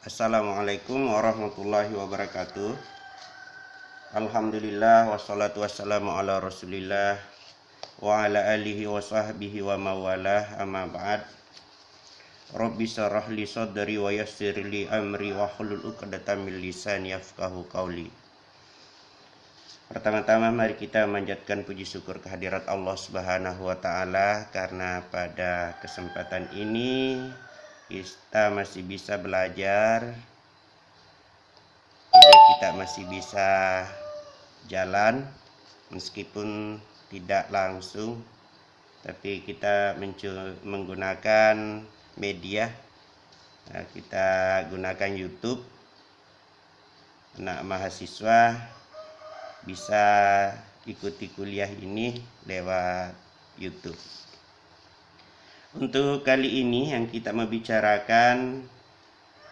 Assalamualaikum warahmatullahi wabarakatuh. Alhamdulillah wassalatu wassalamu ala rasulillah wa ala alihi wa sahbihi wa mawalah, amma ba'd. Rabbi syrah li sadri wa yassir li amri wa hlul 'uqdatam min lisani yafqahu qawli. Pertama-tama mari kita manjatkan puji syukur kehadirat Allah Subhanahu wa taala karena pada kesempatan ini kita masih bisa belajar, kita masih bisa jalan meskipun tidak langsung, tapi kita menggunakan media. Kita gunakan YouTube. Anak mahasiswa bisa ikuti kuliah ini lewat YouTube. Untuk kali ini yang kita membicarakan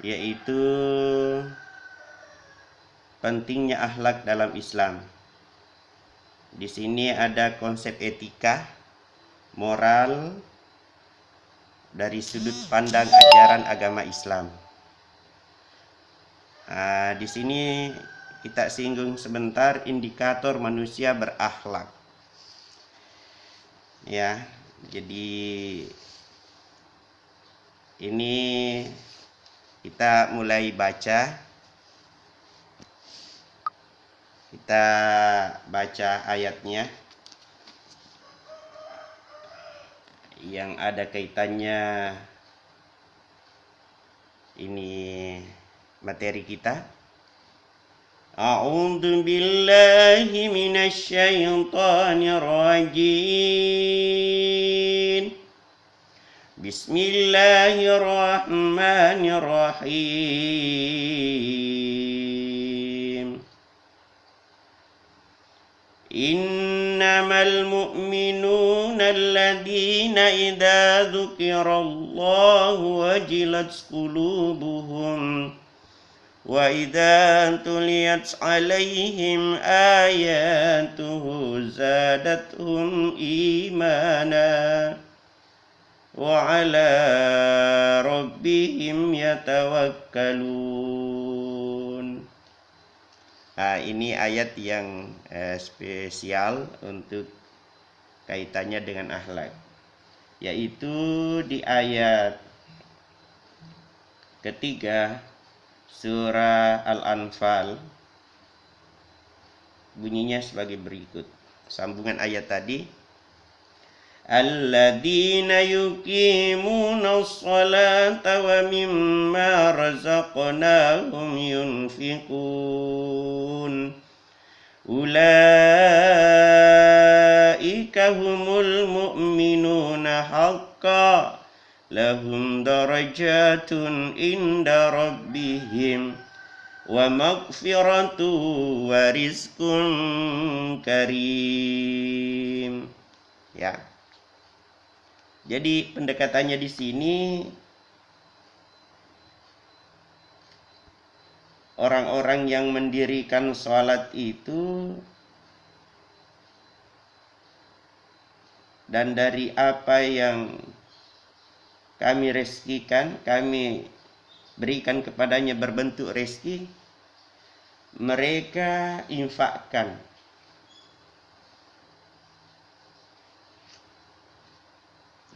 yaitu pentingnya akhlak dalam Islam. Di sini ada konsep etika, moral dari sudut pandang ajaran agama Islam. Di sini kita singgung sebentar indikator manusia berakhlak. Ya, jadi ini kita mulai baca. Kita baca ayatnya yang ada kaitannya ini materi kita. A'udzu billahi minasy syaithanir rajim. Bismillahirrahmanirrahim. Innamal mu'minuna alladzina idza dzukirallahu wajilat qulubuhum wa idza tuliyat 'alaihim ayatuhu zadatuhum imana wa 'ala rabbihim yatawakkalun. Ini ayat yang spesial untuk kaitannya dengan akhlak, yaitu di ayat ketiga surah Al-Anfal. Bunyinya sebagai berikut. Sambungan ayat tadi, alladzina yuqimunas sholata wa mimma razaqnahum yunfiqun ulaika humul mu'minuna haqqan lahum darajatun inda rabbihim wa maghfiratu wa rizqun karim. Ya. Jadi pendekatannya di sini orang-orang yang mendirikan sholat itu dan dari apa yang kami rezekikan, kami berikan kepadanya berbentuk rezeki, mereka infakkan.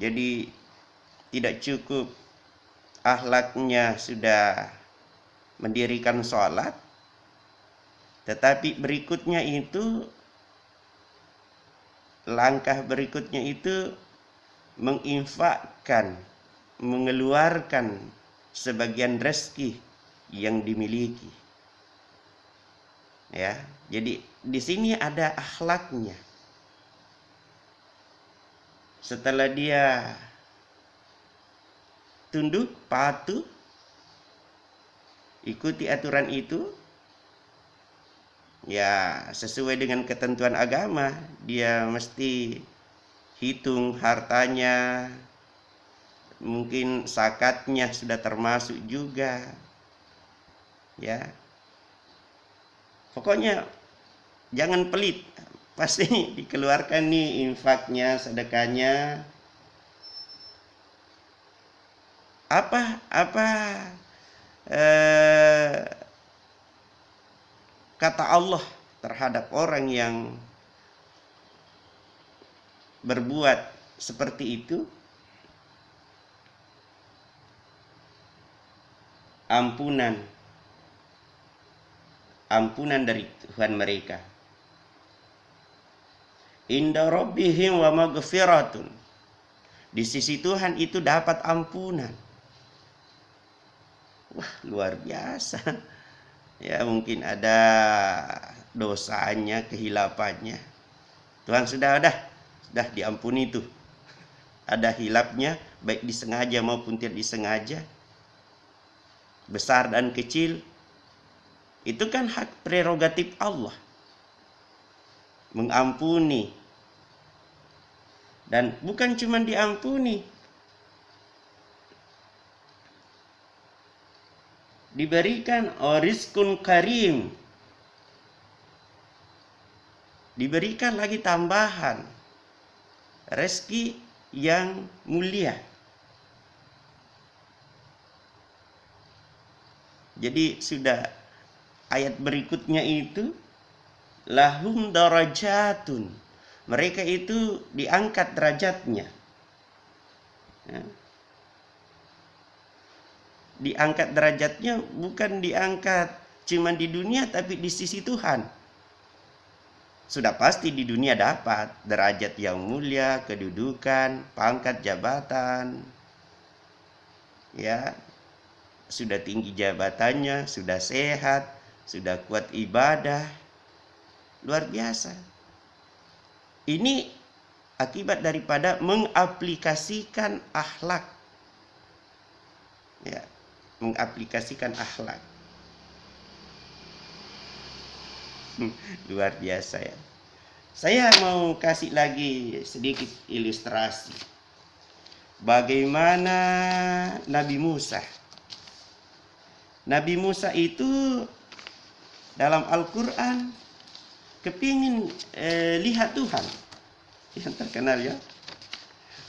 Jadi tidak cukup akhlaknya sudah mendirikan sholat, tetapi berikutnya itu, langkah berikutnya itu menginfakkan, mengeluarkan sebagian rezeki yang dimiliki. Ya, jadi di sini ada akhlaknya. Setelah dia tunduk, patuh, ikuti aturan itu, ya sesuai dengan ketentuan agama, dia mesti hitung hartanya, mungkin zakatnya sudah termasuk juga. Ya. Pokoknya jangan pelit. Pasti dikeluarkan nih infaknya, sedekahnya. Apa eh, kata Allah terhadap orang yang berbuat seperti itu, ampunan dari Tuhan mereka. Inda rabbihim wa maghfiratun. Di sisi Tuhan itu dapat ampunan. Wah, luar biasa. Ya, mungkin ada dosanya, kehilapannya. Tuhan sudah diampuni itu. Ada hilapnya, baik disengaja maupun tidak disengaja. Besar dan kecil. Itu kan hak prerogatif Allah. Mengampuni. Dan bukan cuma diampuni, diberikan rizqun karim, diberikan lagi tambahan rezeki yang mulia. Jadi sudah ayat berikutnya itu lahum darajatun, mereka itu diangkat derajatnya. Ya. Diangkat derajatnya bukan diangkat cuma di dunia, tapi di sisi Tuhan. Sudah pasti di dunia dapat derajat yang mulia, kedudukan, pangkat jabatan. Ya, sudah tinggi jabatannya, sudah sehat, sudah kuat ibadah. Luar biasa. Ini akibat daripada mengaplikasikan akhlak. Ya, mengaplikasikan akhlak. Luar biasa ya. Saya mau kasih lagi sedikit ilustrasi. Bagaimana Nabi Musa. Nabi Musa itu dalam Al-Quran kepingin lihat Tuhan. Yang terkenal ya.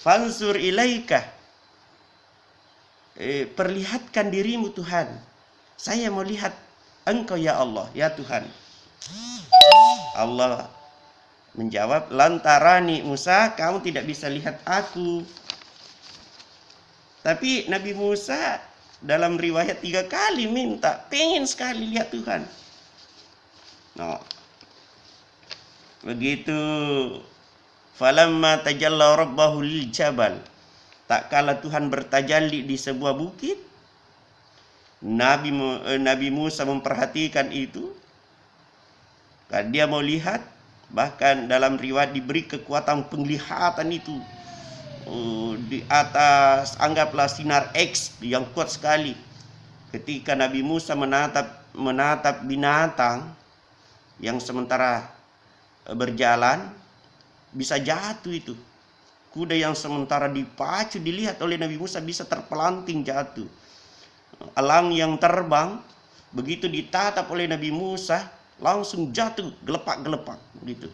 Fansur ilaika. Perlihatkan dirimu Tuhan. Saya mau lihat Engkau ya Allah, ya Tuhan. Allah menjawab, lantarani Musa, kamu tidak bisa lihat aku. Tapi Nabi Musa dalam riwayat 3 kali minta, pengen sekali lihat Tuhan. No. Begitu falamma tajalla rabbahu lil jabal, tak kala Tuhan bertajalli di sebuah bukit, Nabi Musa memperhatikan itu. Dia mau lihat, bahkan dalam riwayat diberi kekuatan penglihatan itu. Di atas anggaplah sinar X yang kuat sekali. Ketika Nabi Musa menatap binatang yang sementara berjalan, bisa jatuh itu. Kuda yang sementara dipacu dilihat oleh Nabi Musa bisa terpelanting jatuh. Elang yang terbang begitu ditatap oleh Nabi Musa langsung jatuh gelepak-gelepak gitu.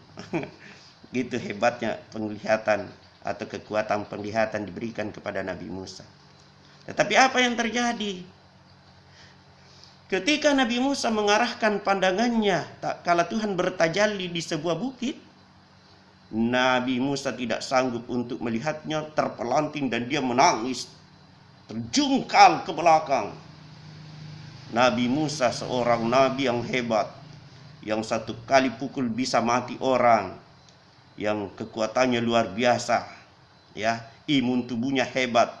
Gitu hebatnya penglihatan atau kekuatan penglihatan diberikan kepada Nabi Musa. Tetapi apa yang terjadi? Ketika Nabi Musa mengarahkan pandangannya tak kala Tuhan bertajalli di sebuah bukit, Nabi Musa tidak sanggup untuk melihatnya, terpelanting dan dia menangis, terjungkal ke belakang. Nabi Musa seorang nabi yang hebat, yang satu kali pukul bisa mati orang, yang kekuatannya luar biasa, ya, imun tubuhnya hebat.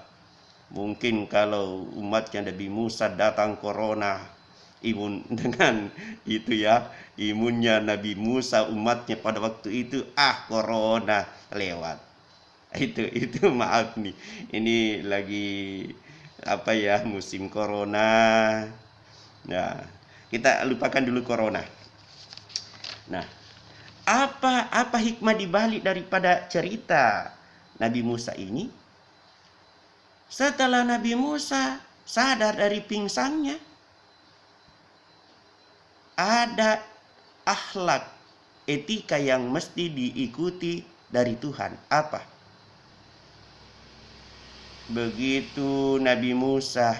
Mungkin kalau umatnya Nabi Musa datang corona, imun dengan itu ya, imunnya Nabi Musa umatnya pada waktu itu, corona lewat. Itu maaf nih, ini lagi apa ya, musim corona. Nah, kita lupakan dulu corona. Nah, apa hikmah dibalik daripada cerita Nabi Musa ini? Setelah Nabi Musa sadar dari pingsannya, ada akhlak, etika yang mesti diikuti dari Tuhan. Apa? Begitu Nabi Musa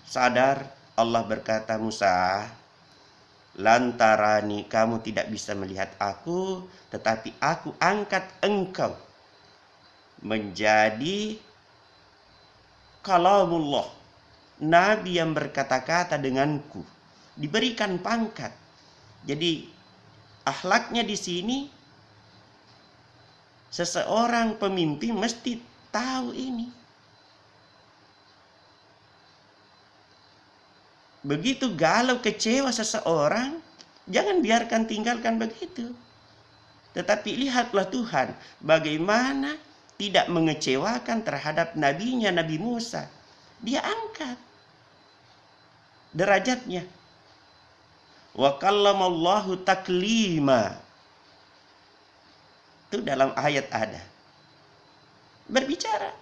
sadar Allah berkata, Musa, lantarani, kamu tidak bisa melihat aku, tetapi aku angkat engkau menjadi kalamullah, nabi yang berkata-kata denganku, diberikan pangkat. Jadi akhlaknya di sini, seseorang pemimpin mesti tahu ini. Begitu galau kecewa seseorang, jangan biarkan tinggalkan begitu. Tetapi lihatlah Tuhan bagaimana tidak mengecewakan terhadap nabinya Nabi Musa. Dia angkat derajatnya. Wa kallamallahu taklima. Itu dalam ayat ada. Berbicara.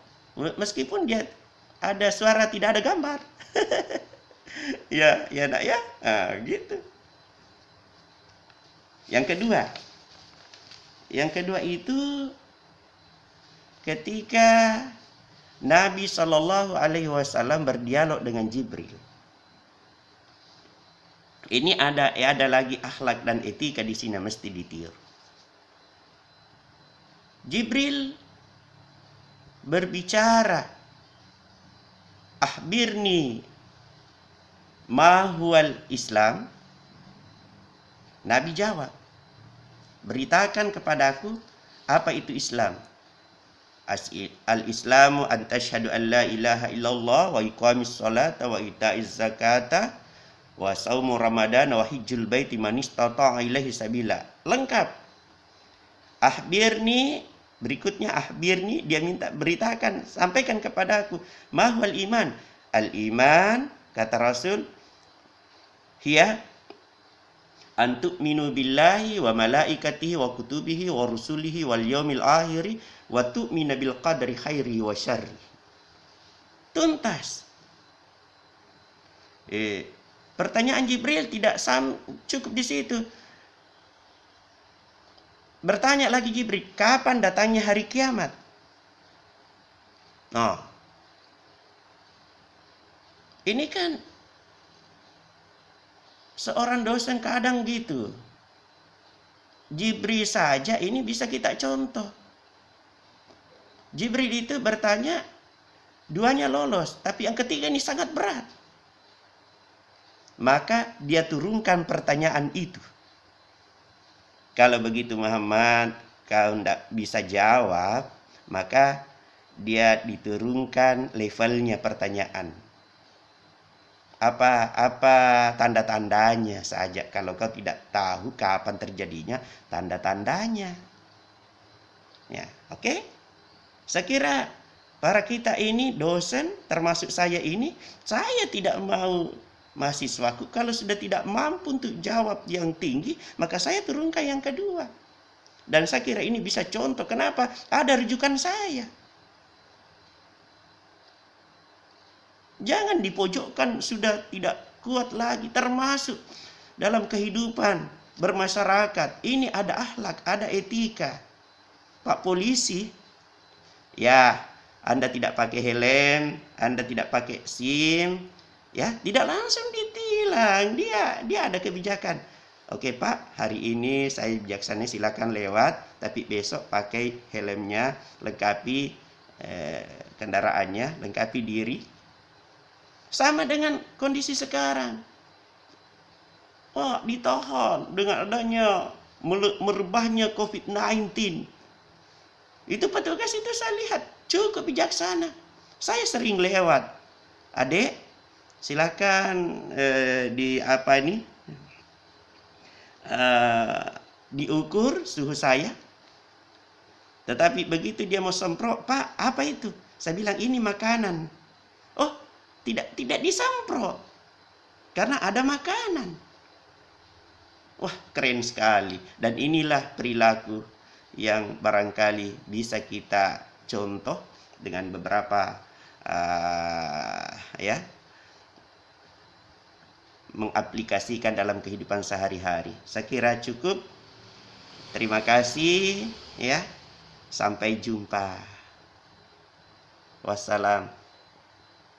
Meskipun dia ada suara tidak ada gambar. Ya nak ya. Gitu. Yang kedua itu ketika Nabi Shallallahu Alaihi Wasallam berdialog dengan Jibril. Ini ada lagi akhlak dan etika di sini mesti ditiru. Jibril berbicara, akhbirni ma huwal Islam. Nabi jawab, beritakan kepadaku apa itu Islam. Al-Islamu an tashhadu an la ilaha illallah wa iqamis salata wa ita'iz zakata wa saumu ramadan wa hijjul baiti man istata'a ilaihi sabila. Lengkap. Akhbirni, berikutnya akhbirni, dia minta beritakan, sampaikan kepadaku. Mahwal iman. Al-iman, kata Rasul, hiya an tu'minu billahi wa malaikatihi wa kutubihi wa rusulihi wal yaumil akhiri wa tu'mina bil qadri khairi wa syarri. Tuntas. Pertanyaan Jibril tidak cukup di situ. Bertanya lagi Jibril, kapan datangnya hari kiamat? Nah, ini kan seorang dosen kadang gitu. Jibril saja ini bisa kita contoh. Jibril itu bertanya, duanya lolos, tapi yang ketiga ini sangat berat. Maka dia turunkan pertanyaan itu. Kalau begitu Muhammad, kau tidak bisa jawab, maka dia diturunkan levelnya pertanyaan. Apa tanda-tandanya saja. Kalau kau tidak tahu kapan terjadinya, tanda-tandanya. Ya, oke? Saya kira para kita ini dosen, termasuk saya ini, saya tidak mau mahasiswaku kalau sudah tidak mampu untuk jawab yang tinggi, maka saya turunkan yang kedua. Dan saya kira ini bisa contoh. Kenapa? Ada rujukan saya. Jangan dipojokkan, sudah tidak kuat lagi. Termasuk dalam kehidupan bermasyarakat. Ini ada akhlak, ada etika. Pak polisi, ya Anda tidak pakai helm, Anda tidak pakai SIM, ya tidak langsung ditilang. Dia ada kebijakan. Oke Pak, hari ini saya bijaksana, silakan lewat, tapi besok pakai helmnya, lengkapi kendaraannya, lengkapi diri. Sama dengan kondisi sekarang. Ditahan dengan adanya merebahnya COVID-19. Itu petugas itu saya lihat cukup bijaksana. Saya sering lewat. Adek, silakan diukur suhu saya. Tetapi begitu dia mau semprot, Pak, apa itu? Saya bilang ini makanan. Oh, tidak disemprot karena ada makanan. Wah, keren sekali. Dan inilah perilaku yang barangkali bisa kita contoh dengan beberapa mengaplikasikan dalam kehidupan sehari-hari. Saya kira cukup. Terima kasih ya. Sampai jumpa. Wassalam.